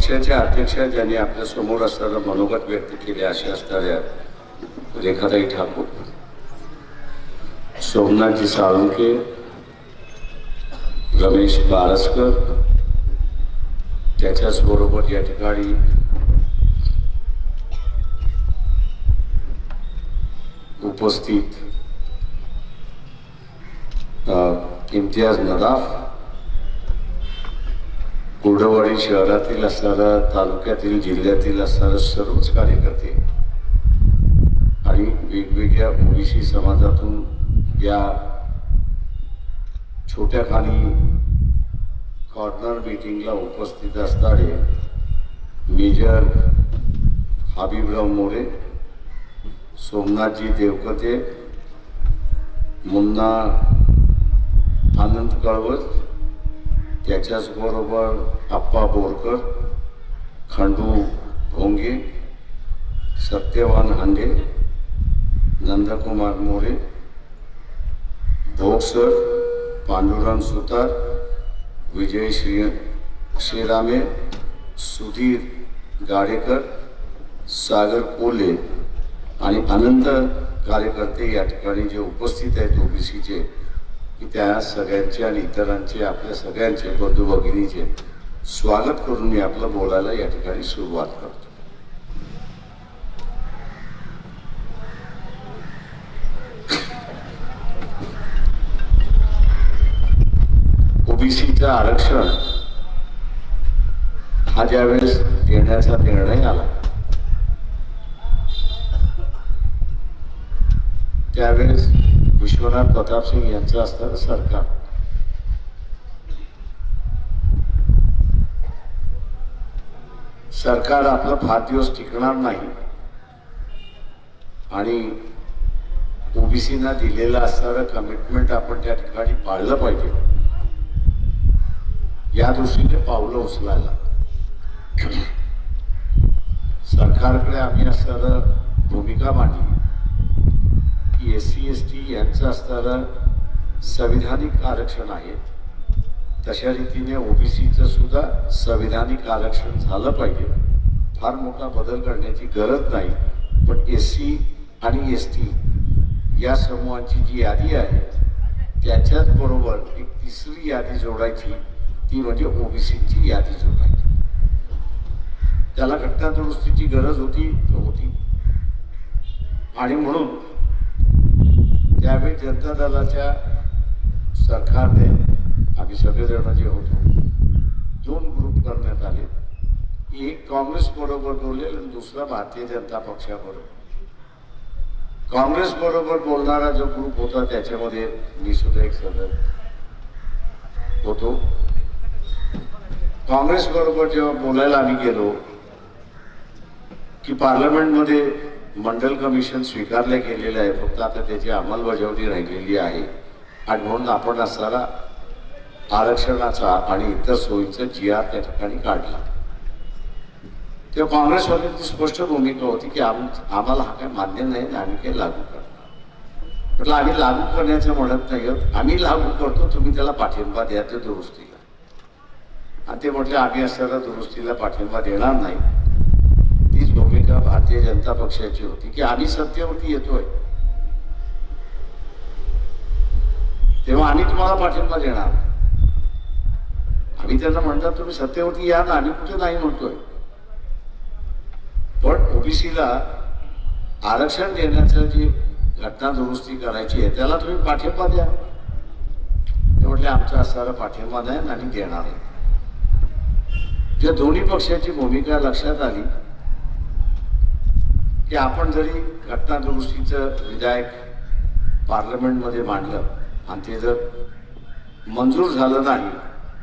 पक्षाचे अध्यक्ष ज्यांनी आपल्या समोर असताना मनोगत व्यक्त केले असे असणाऱ्या रेखाताई ठाकूर, सोमनाथजी साळुंखे, रमेश बारसकर, त्याच्याच बरोबर या ठिकाणी उपस्थित इम्तियाज नदाफ, कुर्डवाडी शहरातील असणारा, तालुक्यातील, जिल्ह्यातील असणारे सर्वच कार्यकर्ते आणि वेगवेगळ्या ओबीसी समाजातून या छोट्याखानी कॉर्नर मीटिंगला उपस्थित असणारे मेजर हबीबराव मोरे, सोमनाथजी देवकते, मुन्ना आनंद कळवत, त्याच्याच बरोबर आप्पा बोरकर, खंडू भोंगे, सत्यवान हांडे, नंदकुमार मोरे, भोगसर, पांडुरंग सुतार, विजय श्रीरामे, सुधीर गाडेकर, सागर कोले आणि अनंत कार्यकर्ते या ठिकाणी जे उपस्थित आहेत ओबीसीचे, की त्या सगळ्यांचे आणि इतरांचे, आपल्या सगळ्यांचे बंधू भगिनीचे स्वागत करून मी आपलं बोलायला या ठिकाणी सुरुवात करतो. ओबीसीचं आरक्षण हा ज्यावेळेस देण्याचा निर्णय आला त्यावेळेस विश्वनाथ प्रताप सिंग यांचं असणारं सरकार आपलं फार दिवस टिकणार नाही आणि ओबीसीना दिलेलं असणारं कमिटमेंट आपण त्या ठिकाणी पाळलं पाहिजे, या दृष्टीने पावलं उचलायला सरकारकडे आम्ही असणारं भूमिका मांडली की SC ST यांचं असणारं संविधानिक आरक्षण आहे, तशा रीतीने ओबीसीचं सुद्धा संविधानिक आरक्षण झालं पाहिजे. फार मोठा बदल करण्याची गरज नाही, पण SC आणि ST या समूहांची जी यादी आहे त्याच्याच बरोबर एक तिसरी यादी जोडायची, ती म्हणजे ओबीसीची यादी जोडायची. त्याला घटना दुरुस्तीची गरज होती आणि म्हणून त्यावेळी जनता दलाच्या सरकारने आम्ही सगळेजण जे होतो 2 ग्रुप करण्यात आले. एक काँग्रेस बरोबर बोलेल आणि दुसरा भारतीय जनता पक्षाबरोबर. काँग्रेस बरोबर बोलणारा जो ग्रुप होता त्याच्यामध्ये मी सुद्धा एक सदस्य होतो. काँग्रेस बरोबर जेव्हा बोलायला आम्ही गेलो की पार्लमेंटमध्ये मंडल कमिशन स्वीकारले गेलेलं आहे, फक्त आता त्याची अंमलबजावणी राहिलेली आहे आणि म्हणून आपण असणारा आरक्षणाचा आणि इतर सोयीचा GR त्या ठिकाणी काढला. तेव्हा काँग्रेसवाल्यांची स्पष्ट भूमिका होती की आम्हाला हा काही मान्य नाही आणि आम्ही काही लागू करणार. म्हटलं आम्ही लागू करण्याचं म्हणत नाही आहोत, आम्ही लागू करतो, तुम्ही त्याला पाठिंबा द्या त्या दुरुस्तीला. आणि ते म्हटलं आम्ही असणारा दुरुस्तीला पाठिंबा देणार नाही. तीच भूमिका भारतीय जनता पक्षाची होती की आम्ही सत्तेवरती येतोय तेव्हा आम्ही तुम्हाला पाठिंबा देणार. आम्ही त्यांना म्हणतात तुम्ही सत्तेवरती या ना, आम्ही कुठे नाही म्हणतोय, पण ओबीसीला आरक्षण देण्याचं जी घटना दुरुस्ती करायची आहे त्याला तुम्ही पाठिंबा द्या. ते म्हटले आमचा असणारा पाठिंबा नाही आणि देणार आहे. त्या दोन्ही पक्षाची भूमिका लक्षात आली की आपण जरी घटना दुरुस्तीचं विधेयक पार्लमेंटमध्ये मांडलं आणि ते जर मंजूर झालं नाही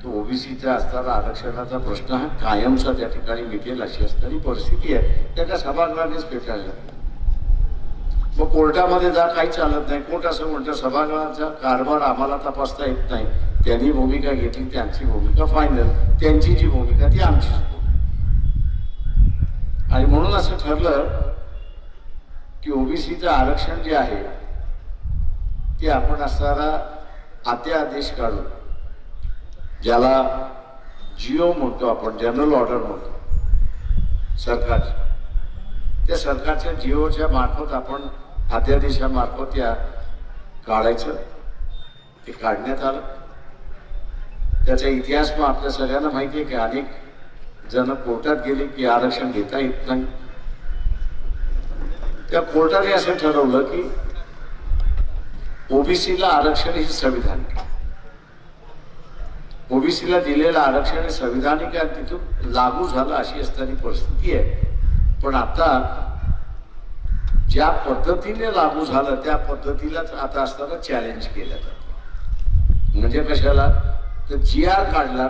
तर ओबीसीचा असणारा आरक्षणाचा प्रश्न हा कायमचा त्या ठिकाणी मिटेल अशी असणारी परिस्थिती आहे. त्याच्या सभागृहानेच पेटाळलं. मग कोर्टामध्ये जा, काही चालत नाही. कोर्ट असं म्हणतं सभागृहाचा कारभार आम्हाला तपासता येत नाही. त्यांनी भूमिका घेतली, त्यांची भूमिका फायनल, त्यांची जी भूमिका ती आमचीच. आणि म्हणून असं ठरलं की ओबीसीचं आरक्षण जे आहे ते आपण असणारा आदेश काढून, ज्याला GO म्हणतो आपण, जनरल ऑर्डर म्हणतो, सरकारची. त्या सरकारच्या जिओच्या मार्फत आपण अध्यादेशामार्फत या काढायचं, ते काढण्यात आलं. त्याचा इतिहास मग आपल्या सगळ्यांना माहिती आहे की अनेक जण कोर्टात गेले की आरक्षण घेता येत नाही. त्या कोर्टाने असं ठरवलं की ओबीसीला आरक्षण हे संविधानिक, ओबीसीला दिलेलं आरक्षण हे संविधानिक आहे, तिथून लागू झालं अशी असणारी परिस्थिती आहे. पण आता ज्या पद्धतीने लागू झालं त्या पद्धतीलाच आता असताना चॅलेंज केलं जातं. म्हणजे कशाला तर GR काढला,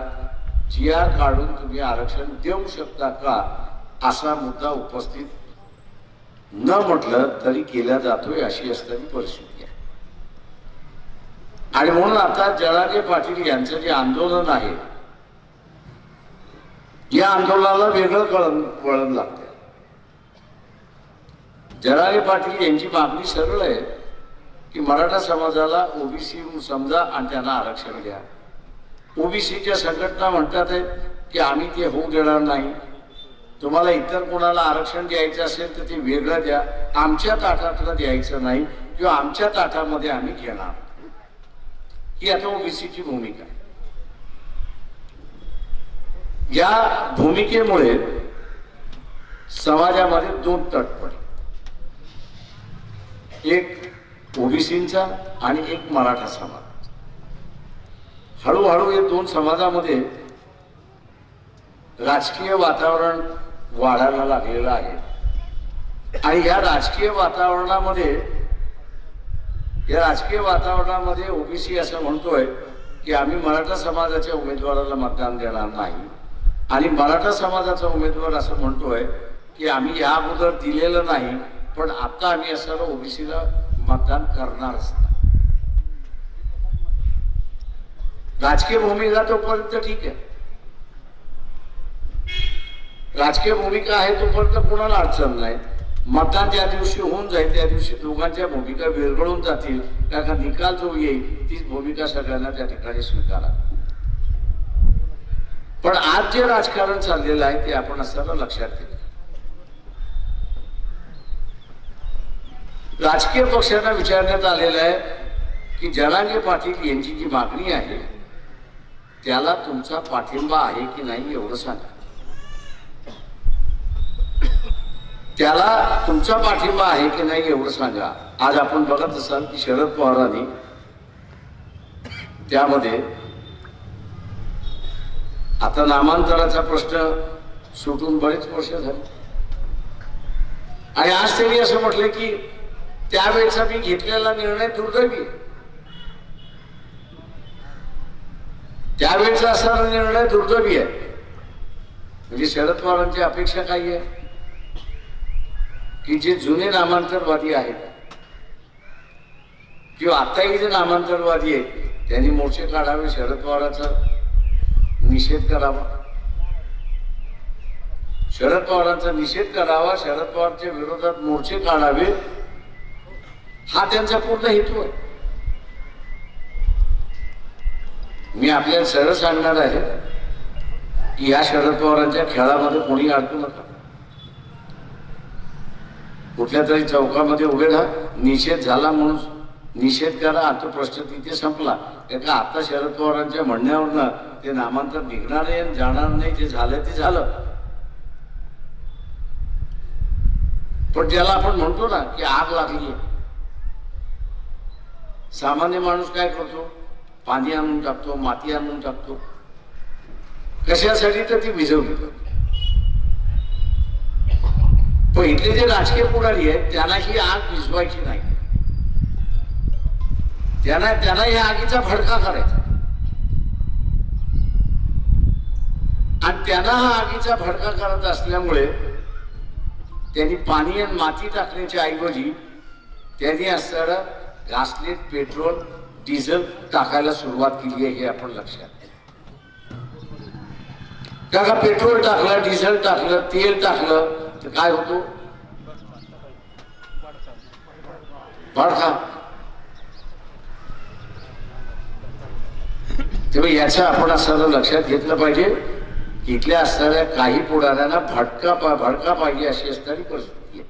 GR काढून तुम्ही आरक्षण देऊ शकता का असा मुद्दा उपस्थित न म्हटलं तरी केला जातोय अशी असणारी परिस्थिती आहे. आणि म्हणून आता जरांगे पाटील यांचं जे आंदोलन आहे या आंदोलनाला वेगळं वळण लागतं. जरांगे पाटील यांची मागणी सरळ आहे की मराठा समाजाला ओबीसी समजा आणि त्यांना आरक्षण द्या. ओबीसीच्या संघटना म्हणतात आहे की आम्ही ते होऊ देणार नाही, तुम्हाला इतर कोणाला आरक्षण द्यायचं असेल तर ते वेगळं द्या, आमच्या ताटातलं द्यायचं नाही किंवा आमच्या ताटामध्ये आम्ही घेणार. ही आता ओबीसीची भूमिका आहे. या भूमिकेमुळे समाजामध्ये दोन तट पडले, एक ओबीसींचा आणि एक मराठा समाज. हळूहळू या दोन समाजामध्ये राजकीय वातावरण वाढायला लागलेलं आहे. आणि या राजकीय वातावरणामध्ये ओबीसी असं म्हणतोय की आम्ही मराठा समाजाच्या उमेदवाराला मतदान देणार नाही, आणि मराठा समाजाचा उमेदवार असं म्हणतोय की आम्ही या अगोदर दिलेलं नाही पण आता आम्ही असं ओबीसीला मतदान करणारच नाही. राजकीय भूमिका तोपर्यंत ठीक आहे, राजकीय भूमिका आहे तोपर्यंत कोणाला अडचण नाही. मतदान ज्या दिवशी होऊन जाईल त्या दिवशी दोघांच्या भूमिका विरघळून जातील, कारण निकाल जो येईल तीच भूमिका सगळ्यांना त्या ठिकाणी स्वीकारा. पण आज जे राजकारण चाललेलं आहे ते आपण असताना लक्षात घेतलं. राजकीय पक्षांना विचारण्यात आलेलं आहे की जरांगे पाटील यांची जी मागणी आहे त्याला तुमचा पाठिंबा आहे की नाही एवढं सांगा. त्याला तुमचा पाठिंबा आहे की नाही एवढं सांगा. आज आपण बघत असाल की शरद पवारांनी त्यामध्ये आता नामांतराचा प्रश्न सुटून बरेच वर्ष झाले, आणि आज त्यांनी असं म्हटलं की त्यावेळेचा मी घेतलेला निर्णय दुर्दैवी, त्यावेळेचा असा निर्णय दुर्दैवी आहे. म्हणजे शरद पवारांची अपेक्षा काय आहे की जे जुने नामांतरवादी आहेत किंवा आताही जे नामांतरवादी आहेत त्यांनी मोर्चे काढावे, शरद पवारांचा निषेध करावा, शरद पवारांचा निषेध करावा, शरद पवारच्या विरोधात मोर्चे काढावे, हा त्यांचा पूर्ण हेतू आहे. मी आपल्याला सरळ सांगणार आहे की या शरद पवारांच्या खेळामध्ये कोणी अडकू नका. कुठल्या तरी चौकामध्ये उभे राहा, निषेध झाला म्हणून निषेध करा, आता प्रश्न तिथे संपला. कारण का आता शरद पवारांच्या म्हणण्यावरनं ते नामांतर निघणार नाही, जाणार नाही, जे झालं ते झालं. पण ज्याला आपण म्हणतो ना की आग लागली, सामान्य माणूस काय करतो, पाणी आणून टाकतो, माती आणून टाकतो, कशासाठी तर ती विझवली. पण इथले जे राजकीय पुढारी आहेत त्यांना ही आग विझवायची नाही, त्यांना या आगीचा भडका करायचा, आणि त्यांना हा आगीचा भडका करत असल्यामुळे त्यांनी पाणी आणि माती टाकण्याच्या ऐवजी त्यांनी असणारं घासलेट पेट्रोल डिझेल टाकायला सुरुवात केली आहे, हे आपण लक्षात घ्या. का पेट्रोल टाकलं, डिझेल टाकलं, तेल टाकलं तर काय होतो, भडका. तेव्हा याचं आपण असं लक्षात घेतलं पाहिजे इथल्या असणाऱ्या काही पुढाऱ्यांना भडका पाहिजे अशी असणारी परिस्थिती आहे.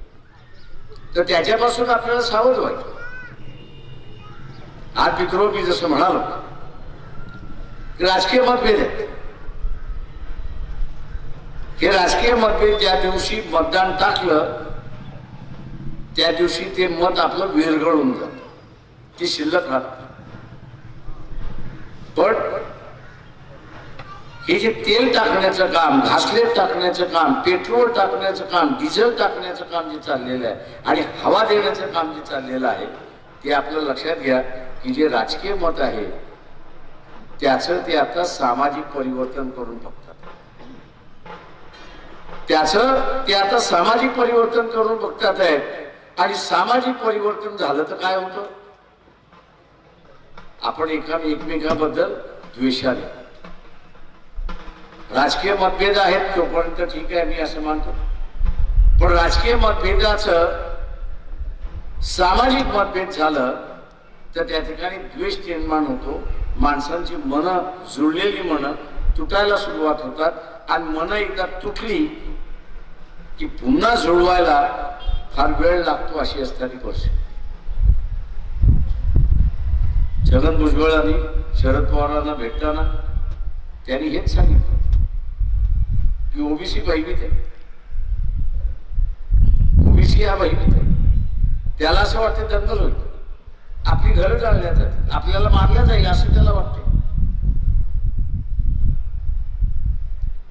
तर त्याच्यापासून आपल्याला सावध व्हायचं. आज मित्रो मी जसं म्हणालो की राजकीय मतभेद आहे. हे राजकीय मतभेद ज्या दिवशी मतदान टाकलं त्या दिवशी ते मत आपलं विरघळून जात, ती शिल्लक राहत. पण हे जे तेल टाकण्याचं काम, घासलेट टाकण्याचं काम, पेट्रोल टाकण्याचं काम, डिझेल टाकण्याचं काम जे चाललेलं आहे आणि हवा देण्याचं काम जे चाललेलं आहे ते आपलं लक्षात घ्या की जे राजकीय मत आहे त्याचं ते आता सामाजिक परिवर्तन करून बघतात. त्याचं ते आता सामाजिक परिवर्तन करून बघतात आहेत. आणि सामाजिक परिवर्तन झालं तर काय होतं? आपण एकमेकांबद्दल द्वेषाने. राजकीय मतभेद आहेत तोपर्यंत ठीक आहे, मी असं मानतो. पण राजकीय मतभेदाचं सामाजिक मतभेद झालं तर त्या ठिकाणी द्वेष निर्माण होतो. माणसांची मनं, जुळलेली मनं तुटायला सुरुवात होतात आणि मनं एकदा तुटली की पुन्हा जुळवायला फार वेळ लागतो अशी असणारी परिस्थिती. छगन भुजबळांनी शरद पवारांना भेटताना त्यांनी हेच सांगितलं की ओबीसी भयभीत आहे, ओबीसी हा भयभीत आहे. त्याला असं वाटतं दंगल होईल, आपली घरं जाळल्या जातील, आपल्याला मारल्या जाईल असं त्याला वाटते.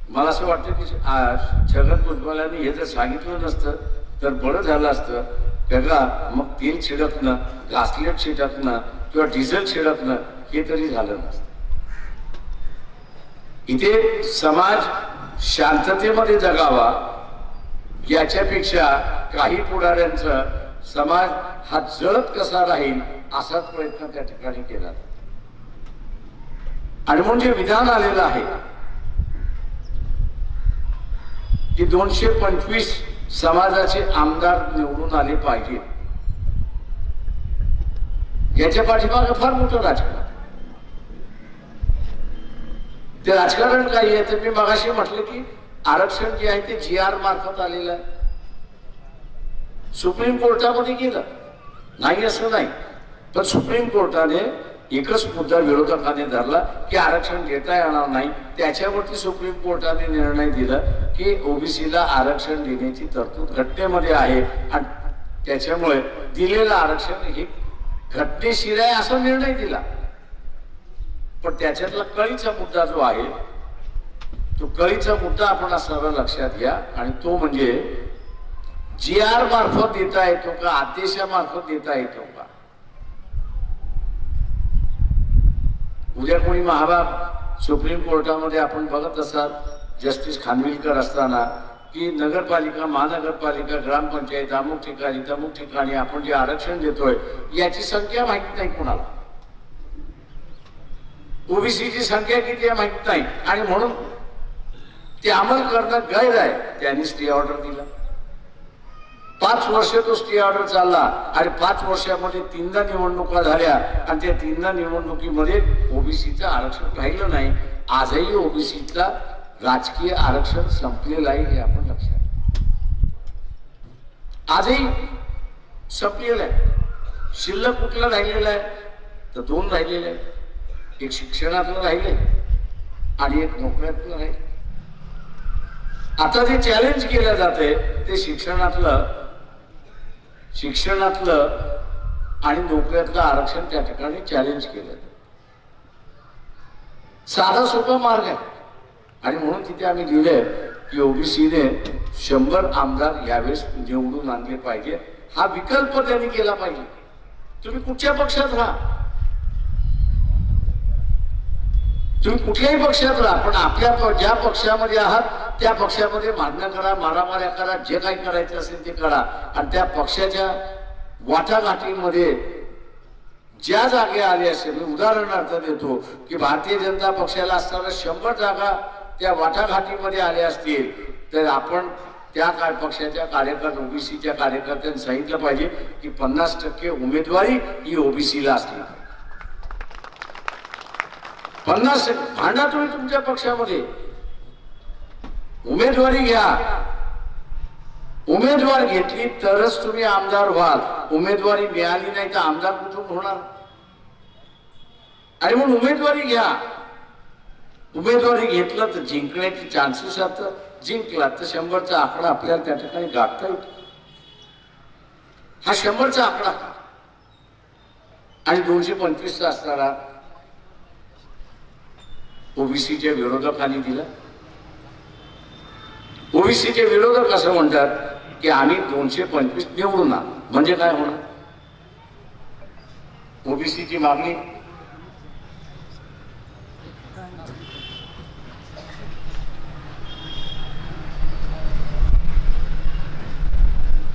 मला असं वाटतं की आज छगन भुजबळांनी हे जर सांगितलं नसतं तर बरं झालं असतं. बघा, मग तेल छिडकणं, घासलेट छिडकणं किंवा डिझेल छिडकणं हे तरी झालं नसतं. इथे समाज शांततेमध्ये जगावा याच्यापेक्षा काही पुढाऱ्यांचा समाज हा जळत कसा राहील असाच प्रयत्न त्या ठिकाणी केला. आणि म्हणून जे विधान आलेलं आहे की 225 समाजाचे आमदार निवडून आले पाहिजे, याच्या पाठीमागे फार मोठं राजकारण. ते राजकारण काही आहे तर मी मगाशी म्हटलं की आरक्षण जे आहे ते GR मार्फत आलेलं आहे. सुप्रीम कोर्टामध्ये गेलं नाही असं नाही, पण सुप्रीम कोर्टाने एकच मुद्दा विरोधकांनी धरला की आरक्षण देता येणार नाही. त्याच्यावरती सुप्रीम कोर्टाने निर्णय दिला की ओबीसीला आरक्षण देण्याची तरतूद घटनेमध्ये आहे आणि त्याच्यामुळे दिलेलं आरक्षण हे घटनेशीर आहे असा निर्णय दिला. पण त्याच्यातला कळीचा मुद्दा जो आहे तो कळीचा मुद्दा आपण सर्व लक्षात घ्या. आणि तो म्हणजे GR मार्फत देता येतो का, आदेशामार्फत देता येतो का? उद्या कोणी महाभाग सुप्रीम कोर्टामध्ये आपण बघत असाल जस्टिस खानविलकर असताना की नगरपालिका, महानगरपालिका, ग्रामपंचायत अमुक ठिकाणी तमुक ठिकाणी आपण जे आरक्षण देतोय याची संख्या माहिती नाही कोणाला, ओबीसीची संख्या किती आहे माहित नाही. आणि म्हणून ते अंमल करणं गैर आहे. त्यांनी स्टे ऑर्डर दिला. 5 वर्ष तो स्टे ऑर्डर चालला आणि 5 वर्षामध्ये 3दा निवडणुका झाल्या आणि त्या 3दा निवडणुकीमध्ये ओबीसीचं आरक्षण राहिलं नाही. आजही ओबीसीचा राजकीय आरक्षण संपलेलं आहे हे आपण लक्षात. आजही संपलेलं आहे. शिल्लक कुठलं राहिलेलं आहे तर 2 राहिलेले आहेत. एक शिक्षणातलं राहिले आणि एक नोकऱ्यातलं राहिले. आता जे चॅलेंज केलं जाते ते शिक्षणातलं आणि नोकऱ्यातलं आरक्षण त्या ठिकाणी चॅलेंज केलं. साधा सोपा मार्ग आहे. आणि म्हणून तिथे आम्ही लिहिलंय की ओबीसीने 100 आमदार यावेळेस निवडून आणले पाहिजे. हा विकल्प त्यांनी केला पाहिजे. तुम्ही कुठच्या पक्षात राहा, तुम्ही कुठल्याही पक्षात राहा, पण आपल्या ज्या पक्षामध्ये आहात त्या पक्षामध्ये मागण्या करा, मारामाऱ्या करा, जे काही करायचं असेल ते करा. आणि त्या पक्षाच्या वाटाघाटीमध्ये ज्या जागा आल्या असेल, मी उदाहरणार्थ देतो की भारतीय जनता पक्षाला असताना 100 जागा त्या वाटाघाटीमध्ये आल्या असतील तर आपण त्या पक्षाच्या कार्यकर्त्या, ओबीसीच्या कार्यकर्त्यांनी सांगितलं पाहिजे की 50% उमेदवारी ही ओबीसीला असली. 50% भांडा तुम्ही तुमच्या पक्षामध्ये. उमेदवारी घ्या, उमेदवार घेतली तरच तुम्ही आमदार व्हाल. उमेदवारी मिळाली नाही तर आमदार कुठून होणार? आणि म्हणून उमेदवारी घ्या. उमेदवारी घेतलं तर जिंकण्याचे चान्सेस असतात. जिंकला तर 100चा आकडा आपल्याला त्या ठिकाणी गाठता येतो. हा 100चा आकडा आणि 225चा असणारा ओबीसीच्या विरोधकांनी दिला. ओबीसीचे विरोधक असं म्हणतात की आम्ही 225 निवडू ना. म्हणजे काय होणार? ओबीसीची मागणी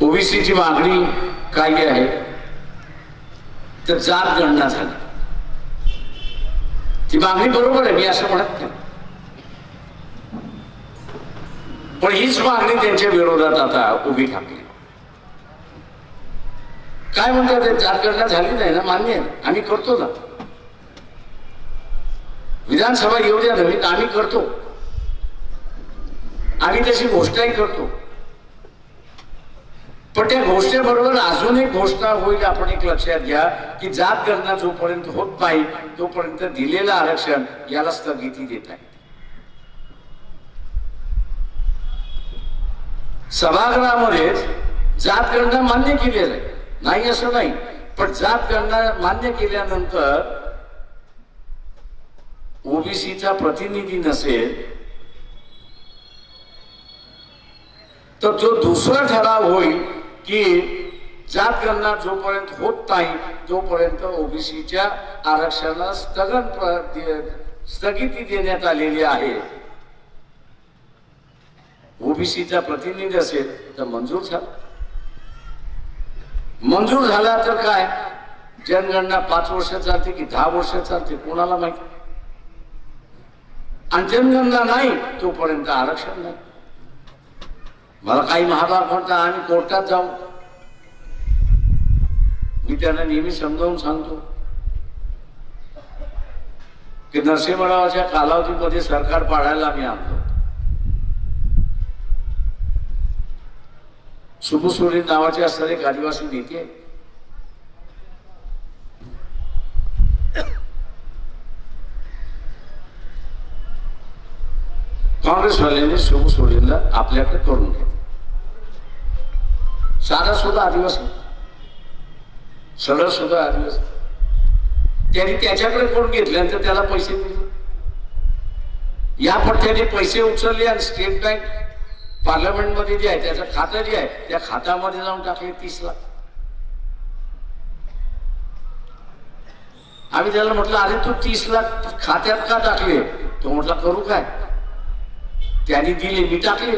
ओबीसीची मागणी काय आहे तर जात गणना झाली. ती मागणी बरोबर आहे, मी असं म्हणत नाही. पण हीच मागणी त्यांच्या विरोधात आता उभी ठाकली. काय म्हणतात? जात गणना झाली नाही ना, मान्य आहे, आम्ही करतो ना. विधानसभा येऊ द्या नव्हे, आम्ही करतो. आम्ही तशी घोषणाही करतो. पण त्या घोषणेबरोबर अजून एक घोषणा होईल. आपण एक लक्षात घ्या की जात गणना जोपर्यंत होत नाही तोपर्यंत दिलेलं आरक्षण याला स्थगिती देत आहे. सभागृहामध्ये जात गणना मान्य केलेलं आहे, नाही असं नाही. पण जात गणना मान्य केल्यानंतर ओबीसीचा प्रतिनिधी नसेल तर जो दुसरा ठराव होईल की जात गणना जोपर्यंत होत नाही तोपर्यंत ओबीसीच्या आरक्षणाला स्थगिती देण्यात आलेली आहे. ओबीसीचा प्रतिनिधी असेल तर मंजूर झाला. मंजूर झाला तर काय, जनगणना 5 वर्ष चालते की 10 वर्ष चालते कोणाला माहिती. आणि जनगणना नाही तोपर्यंत आरक्षण नाही. मला काही महाभाग म्हणतात आम्ही कोर्टात जाऊ. मी त्यांना नेहमी समजावून सांगतो की नरसिंहरावाच्या कालावधीमध्ये सरकार पाडायला आम्ही आणलो. सुबुसुरी नावाचे असणारे एक आदिवासी नेते काँग्रेसवाल्यांनी सुबुसुरीला आपल्याकडे करून घेतलं. साधा सुद्धा आदिवासी, सरळ सुद्धा आदिवासी. त्यांनी त्याच्याकडे करून घेतल्यानंतर त्याला पैसे दिले. या पठ्ठ्याने पैसे उचलले आणि स्टेट बँक पार्लमेंटमध्ये जे आहे त्याचं खातं जे आहे त्या खात्यामध्ये जाऊन टाकले 30 लाख. आम्ही त्याला म्हटलं अरे तू 30 लाख खात्यात का टाकले? तो म्हटला करू काय, त्यांनी दिले मी टाकले.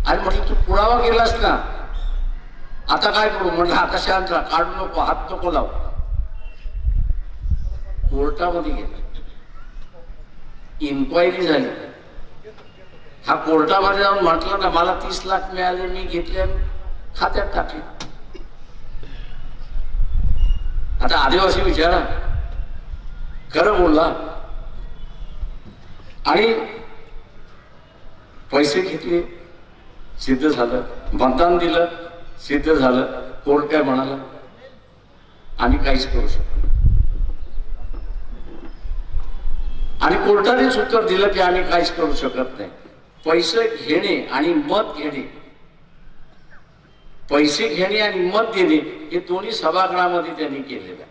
आणि म्हटलं तू पुरावा केलास ना, आता काय करू? म्हटलं आता शांत राहा, काढू नको, हात नको लावू. कोर्टामध्ये गेला, इन्क्वायरी झाली. हा कोर्टामध्ये जाऊन म्हटलं ना मला 30 लाख मिळाले, मी घेतले खात्यात टाकले. आता आदिवासी विचारा खरं बोलला आणि पैसे घेतले, सिद्ध झालं. मतदान दिलं, सिद्ध झालं. कोर्ट काय म्हणाला? आम्ही काहीच करू शकतो. आणि कोर्टानेच उत्तर दिलं की आम्ही काहीच करू शकत नाही. पैसे घेणे आणि मत घेणे, पैसे घेणे आणि मत देणे हे दोन्ही सभागृहामध्ये त्यांनी केलेलं आहे.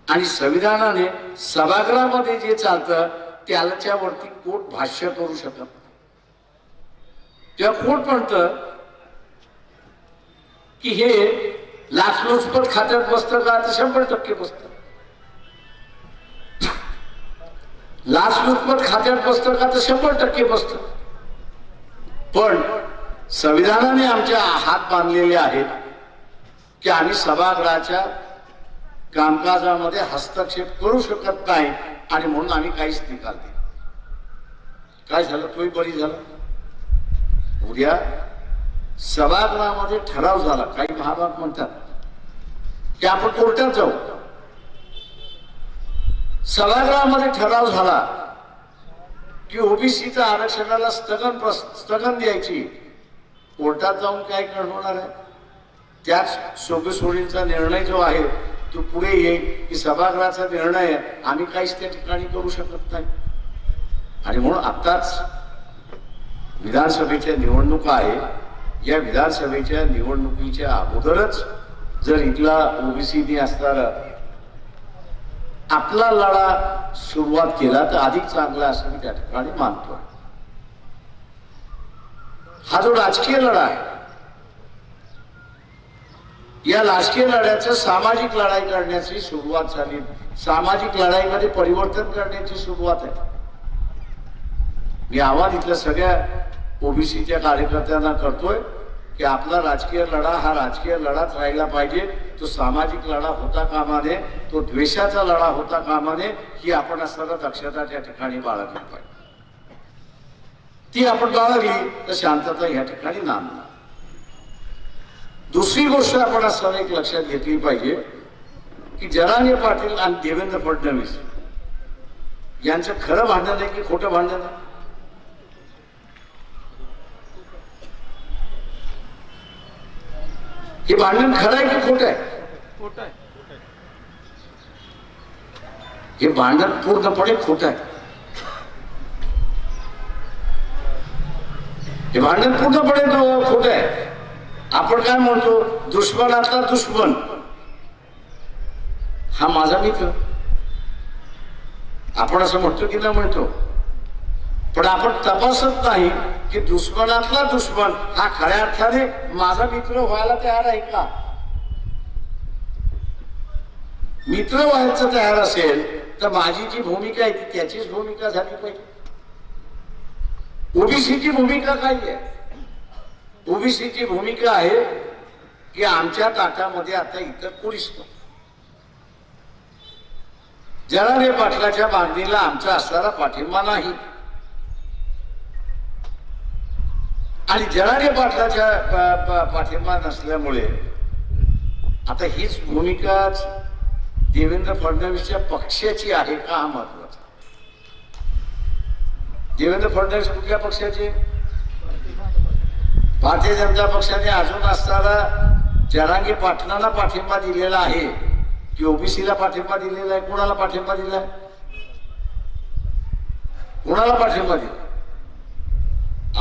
आणि संविधानाने सभागृहामध्ये जे चालतं त्याच्यावरती कोर्ट भाष्य करू शकत नाही. तेव्हा कोर्ट म्हणतं की हे लाचलुचपत खात्यात बसतं का? तर 100% बसतं. लाचलुचपत खात्यात बसतं का? तर 100% बसतं. पण संविधानाने आमच्या हात बांधलेले आहेत की आम्ही सभागृहाच्या कामकाजामध्ये हस्तक्षेप करू शकत नाही आणि म्हणून आम्ही काहीच निकाल दिला. काय झालं? तोही बरी झाला. उद्या सभागृहामध्ये ठराव झाला. काही महाभाग म्हणतात की आपण कोर्टात जाऊ. सभागृहामध्ये ठराव झाला की ओबीसीच्या आरक्षणाला स्थगन द्यायची, कोर्टात जाऊन काय होणार आहे? त्याच सोबीसोडींचा निर्णय जो आहे तो पुढे येईल की सभागृहाचा निर्णय आम्ही काहीच त्या ठिकाणी करू शकत नाही. आणि म्हणून आत्ताच विधानसभेच्या निवडणुका आहे, या विधानसभेच्या निवडणुकीच्या अगोदरच जर इथला ओबीसीने असणारा आपला लढा सुरुवात केला तर अधिक चांगला असं मी त्या ठिकाणी मानतो. हा जो राजकीय लढा आहे, या राजकीय लढ्याचं सामाजिक लढाई करण्याची सुरुवात झाली, सामाजिक लढाईमध्ये परिवर्तन करण्याची सुरुवात आहे. मी आवाहन इथल्या सगळ्या ओबीसीच्या कार्यकर्त्यांना करतोय की आपला राजकीय लढा हा राजकीय लढाच राहिला पाहिजे, तो सामाजिक लढा होता कामा नये, तो द्वेषाचा लढा होता कामा नये, ही आपण असताना दक्षता त्या ठिकाणी बाळगली पाहिजे. ती आपण बाळगली तर शांतता या ठिकाणी नांदणार. दुसरी गोष्ट आपण असताना एक लक्षात घेतली पाहिजे की जरांगे पाटील आणि देवेंद्र फडणवीस यांचं खरं भांडण आहे की खोटं भांडण आहे? हे भांडण खरं आहे की खोटं आहे? खोटं आहे. हे भांडण पूर्णपणे खोटं आहे. हे भांडण पूर्णपणे खोटं आहे. आपण काय म्हणतो, दुश्मनातला दुश्मन हा माझा मित्र, आपण असं म्हणतो की नाही म्हणतो, पण आपण तपासत नाही की दुश्मनातला दुश्मन हा खऱ्या अर्थाने माझा मित्र व्हायला तयार आहे का? मित्र व्हायचं तयार असेल तर माझी जी भूमिका आहे ती त्याचीच भूमिका झाली पाहिजे. ओबीसीची भूमिका काय आहे? ओबीसीची भूमिका आहे की आमच्या ताटामध्ये आता इतर कोणीच नाही. जरांगे पाटलाच्या मागणीला आमचा असणारा पाठिंबा नाही, आणि जरांगे पाटलाच्या पाठिंबा नसल्यामुळे आता हीच भूमिका देवेंद्र फडणवीसच्या पक्षाची आहे का हा महत्वाचा. देवेंद्र फडणवीस कुठल्या पक्षाचे? भारतीय जनता पक्षाने अजून असताना जरांगे पाटलांना पाठिंबा दिलेला आहे की ओबीसीला पाठिंबा दिलेला आहे? कोणाला पाठिंबा दिलाय? कोणाला पाठिंबा दिला?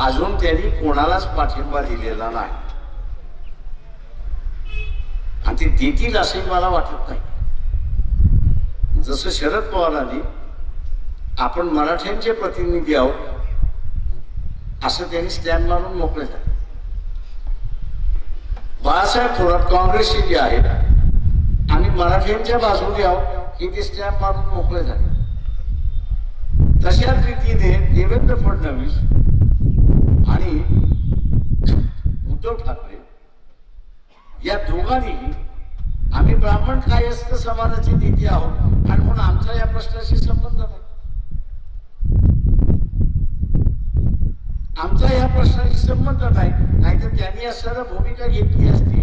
अजून त्यांनी कोणालाच पाठिंबा दिलेला नाही, आणि ते देतील असे मला वाटत नाही. जसं शरद पवारांनी आपण मराठ्यांचे प्रतिनिधी आहोत असं त्यांनी स्टँड मारून मोकळे झाले. बाळासाहेब थोरात काँग्रेसचे जे आहेत आम्ही मराठ्यांच्या बाजूने आहोत हे ते स्टँड मारून मोकळे झाले. तशाच रीतीने देवेंद्र फडणवीस आणि उद्धव ठाकरे या दोघांनीही आम्ही ब्राह्मण कायस्थ समाजाचे नेते आहोत आणि म्हणून आमचा या प्रश्नाशी संबंध नाही, आमचा या प्रश्नाशी संबंध नाही. नाहीतर त्यांनी असणारा भूमिका घेतली असती.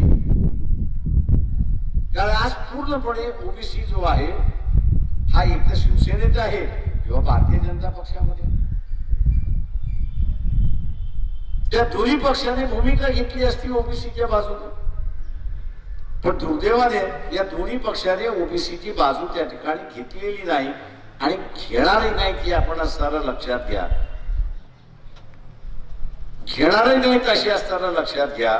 कारण आज पूर्णपणे ओबीसी जो आहे हा एकतर शिवसेनेत आहे किंवा भारतीय जनता पक्षामध्ये, त्या दोन्ही पक्षाने भूमिका घेतली असती ओबीसीच्या बाजूने. पण दुर्दैवाने या दोन्ही पक्षाने ओबीसीची बाजू त्या ठिकाणी घेतलेली नाही आणि घेणारही नाही, की आपण असताना लक्षात घ्या. घेणारही नाहीत अशी असताना लक्षात घ्या.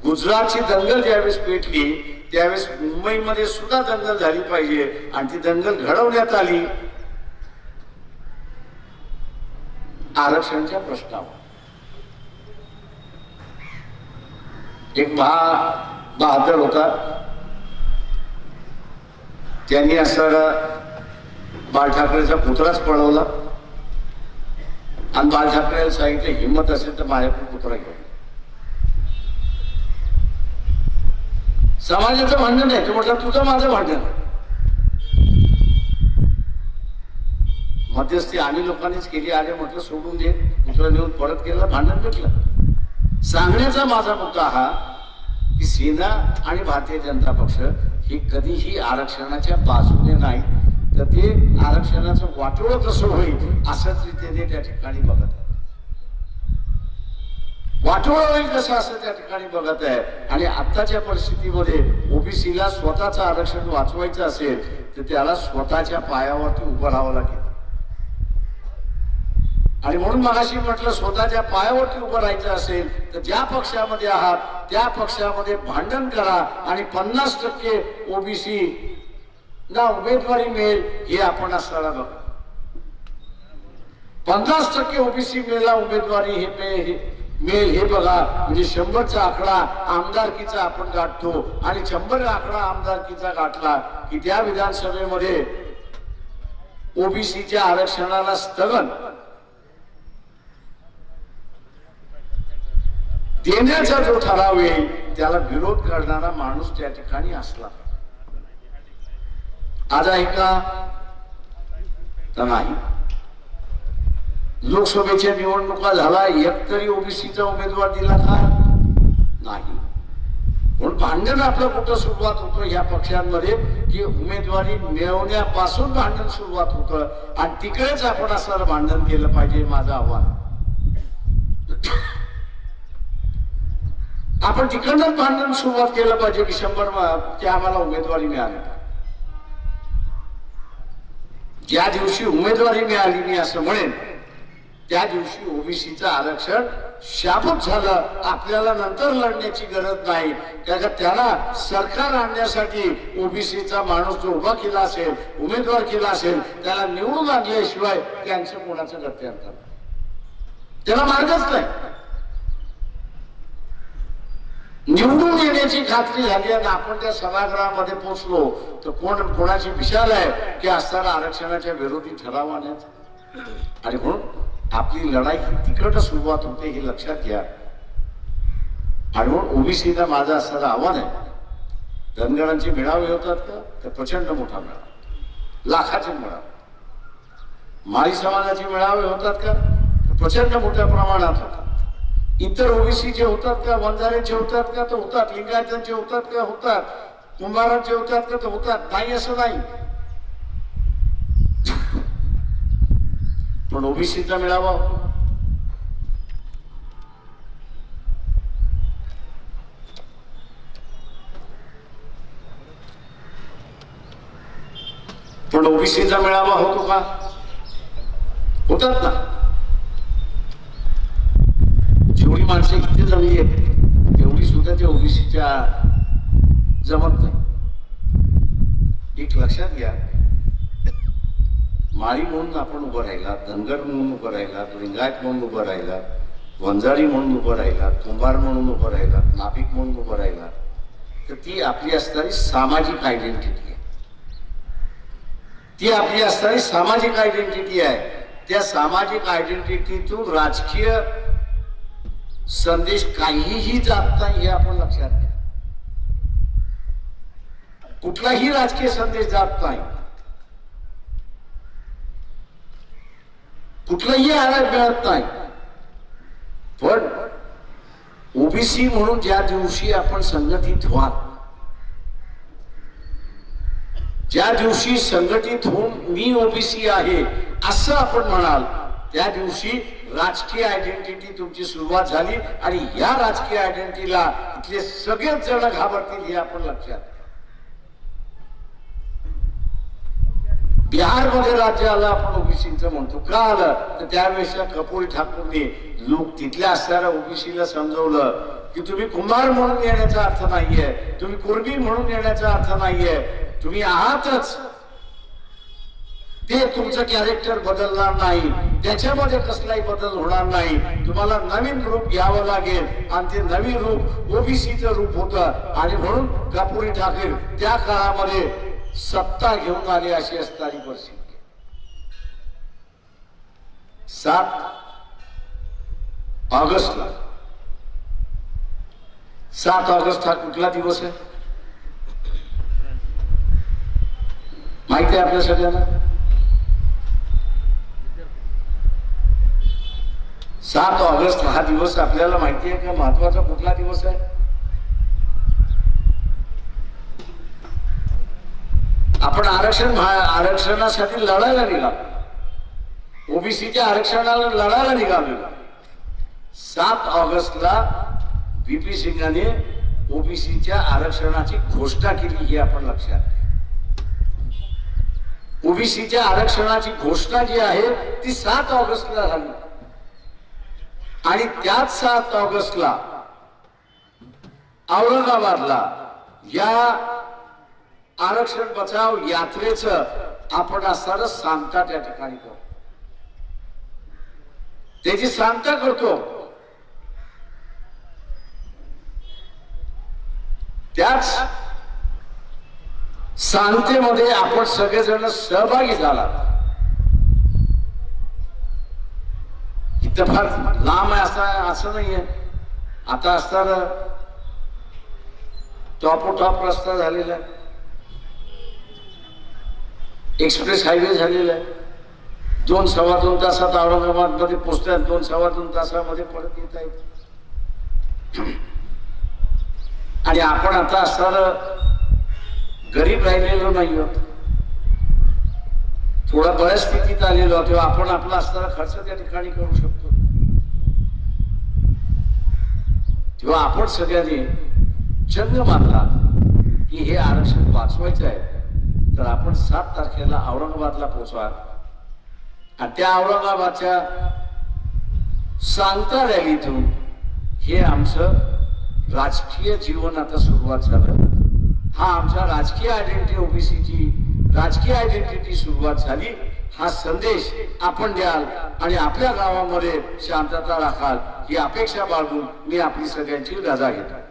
गुजरातची दंगल ज्यावेळेस पेटली त्यावेळेस मुंबईमध्ये सुद्धा दंगल झाली पाहिजे आणि ती दंगल घडवण्यात आली आरक्षणच्या प्रश्नावर. एक बहादर होता, त्यांनी असणारा बाळ ठाकरेचा पुतळाच पळवला आणि बाळ ठाकरेला सांगितलं हिंमत असेल तर माझ्याकडून पुतळा घेऊन. समाजाचं भांडण नाही, तो म्हटलं तुझं माझं भांडण. मध्यस्थी आम्ही लोकांनीच केली, आले म्हटलं सोडून दे, पुतळा नेऊन परत केलं, भांडण मिटलं. सांगण्याचा माझा मुद्दा हा की सेना आणि भारतीय जनता पक्ष ही कधीही आरक्षणाच्या बाजूने नाही, तर ते आरक्षणाचं वाटोळ कसं होईल असंच रीतीने त्या ठिकाणी बघत आहे. वाटोळ होईल कसं असं त्या ठिकाणी बघत आहे. आणि आताच्या परिस्थितीमध्ये ओबीसीला स्वतःचं आरक्षण वाचवायचं असेल तर त्याला स्वतःच्या पायावरती उभं राहावं लागेल. आणि म्हणून मगाशी म्हटलं स्वतःच्या पायावरती उभं राहायचं असेल तर ज्या पक्षामध्ये आहात त्या पक्षामध्ये भांडण करा आणि 50% ओबीसी ना उमेदवारी मिळेल हे आपण असताना बघा. 50% ओबीसी मिळेल उमेदवारी हे मिळेल हे बघा. म्हणजे 100चा आकडा आमदारकीचा आपण गाठतो आणि 100 आकडा आमदारकीचा गाठला की त्या विधानसभेमध्ये ओबीसीच्या आरक्षणाला स्थगन देण्याचा जो ठराव येईल त्याला विरोध करणारा माणूस त्या ठिकाणी असला. आज आहे का तर नाही. लोकसभेच्या निवडणुका झाला एकतरी ओबीसीचा उमेदवार दिला का नाही. म्हणून भांडण आपलं कुठं सुरुवात होतं ह्या पक्षांमध्ये की उमेदवारी मिळवण्यापासून भांडण सुरुवात होतं आणि तिकडेच आपण असं भांडण केलं पाहिजे. माझं आव्हान आपण तिकडनं भांडण सुरुवात केलं पाहिजे की 100 आम्हाला उमेदवारी मिळाली. ज्या दिवशी उमेदवारी मिळाली मी असं म्हणेन त्या दिवशी ओबीसीचं आरक्षण शाबूत झालं. आपल्याला नंतर लढण्याची गरज नाही. कारण त्याला सरकार आणण्यासाठी ओबीसीचा माणूस जो उभा केला असेल उमेदवार केला असेल त्याला निवडून आणल्याशिवाय त्यांचं कोणाचं गत्यंतर त्याला मार्गच नाही. निवडून येण्याची खात्री झाली आणि आपण त्या सभागृहामध्ये पोहोचलो तर कोणाची विशाल आहे की असताना आरक्षणाच्या विरोधी ठराव आणायचा. आणि म्हणून आपली लढाई तिकडं सुरुवात होते हे लक्षात घ्या. आणि म्हणून ओबीसीला माझं असणारं आव्हान आहे. धनगरांचे मेळावे होतात का तर प्रचंड मोठा मेळावा, लाखाचे मेळावे. माळी समाजाचे मेळावे होतात का तर प्रचंड मोठ्या प्रमाणात होतात. इतर ओबीसीचे होतात का, वंजाऱ्यांचे होतात का तर होतात, लिंगायतांचे होतात का होतात, कुंभारांचे होतात का तर होतात. नाही असं नाही. पण ओबीसीचा मेळावा पण ओबीसीचा मेळावा होतो का होतात ना. जेवढी माणसं इथे जमली आहेत तेवढी सुद्धा त्या ओबीसीच्या जमत नाही. एक लक्षात घ्या. माळी म्हणून आपण उभं राहिला, धनगर म्हणून उभं राहिला, लिंगायत म्हणून उभं राहिला, वंजारी म्हणून उभं राहिला, कुंभार म्हणून उभं राहिला, नाभिक म्हणून उभं राहिला तर ती आपली असणारी सामाजिक आयडेंटिटी आहे. ती आपली असणारी सामाजिक आयडेंटिटी आहे. त्या सामाजिक आयडेंटिटीतून राजकीय संदेश काहीही जात नाही हे आपण लक्षात घ्या. कुठलाही राजकीय संदेश जात नाही. कुठलाही आधार मिळत नाही. पण ओबीसी म्हणून ज्या दिवशी आपण संघटित व्हाल, ज्या दिवशी संघटित होऊन मी ओबीसी आहे असं आपण म्हणाल त्या दिवशी राजकीय आयडेंटिटी तुमची सुरुवात झाली. आणि या राजकीय आयडेंटिटीला इथले सगळेच जण घाबरतील हे आपण लक्षात. बिहारमध्ये राज्य आलं आपण ओबीसीचं म्हणतो का आलं तर त्यावेळेस कपूर ठाकूरने लोक तिथल्या असणाऱ्या ओबीसीला समजवलं की तुम्ही कुंभार म्हणून येण्याचा अर्थ नाहीये, तुम्ही कुर्मी म्हणून येण्याचा अर्थ नाहीये, तुम्ही आहातच. ते तुमचं कॅरेक्टर बदलणार नाही, त्याच्यामध्ये कसलाही बदल होणार नाही. तुम्हाला नवीन रूप घ्यावं लागेल आणि ते नवीन रूप ओबीसीचं रूप होतं. आणि म्हणून कपूर ठाकूर त्या काळामध्ये सत्ता घेऊन आली अशी असणारी परिस्थिती. 7 ऑगस्टला 7 ऑगस्ट हा कुठला दिवस आहे माहिती आहे आपल्या सगळ्यांना. 7 ऑगस्ट हा दिवस आपल्याला माहिती आहे का महत्वाचा कुठला दिवस आहे. आपण आरक्षणासाठी लढायला निघालो, ओबीसीच्या आरक्षणाला लढायला निघालो. 7 ऑगस्टला VP सिंगाने ओबीसीच्या आरक्षणाची घोषणा केली, ही आपण लक्षात घ्या. ओबीसीच्या आरक्षणाची घोषणा जी आहे ती 7 ऑगस्टला झाली आणि त्याच 7 ऑगस्टला औरंगाबादला या आरक्षण बचाव यात्रेचं आपण असताना सांगता त्या ठिकाणी करतो, त्याची सांगता करतो. त्याच सांगतेमध्ये आपण सगळेजण सहभागी झाला. इथं फार लांब आहे असं नाहीये. आता असताना टॉप रस्ता झालेला आहे, एक्सप्रेस हायवे झालेला आहे. 2-2.25 तासात औरंगाबाद मध्ये पोहोचतात, 2-2.25 तासामध्ये परत येत आहेत. आणि आपण आता असताना गरीब राहिलेलो नाही आहोत, थोडा बऱ्याच स्थितीत आलेलो आहोत, तेव्हा आपण आपला असताना खर्च त्या ठिकाणी करू शकतो. तेव्हा आपण सगळ्यांनी चंग मानला की हे आरक्षण वाचवायचं आहे, तर आपण 7 तारखेला औरंगाबादला पोहोचवा आणि त्या औरंगाबादच्या सांगता रॅलीतून हे आमचं राजकीय जीवन आता सुरुवात झालं. हा आमचा राजकीय आयडेंटिटी, ओबीसीची राजकीय आयडेंटिटी सुरुवात झाली. हा संदेश आपण द्याल आणि आपल्या गावामध्ये शांतता राखाल ही अपेक्षा बाळगून मी आपली सगळ्यांची रजा घेतो.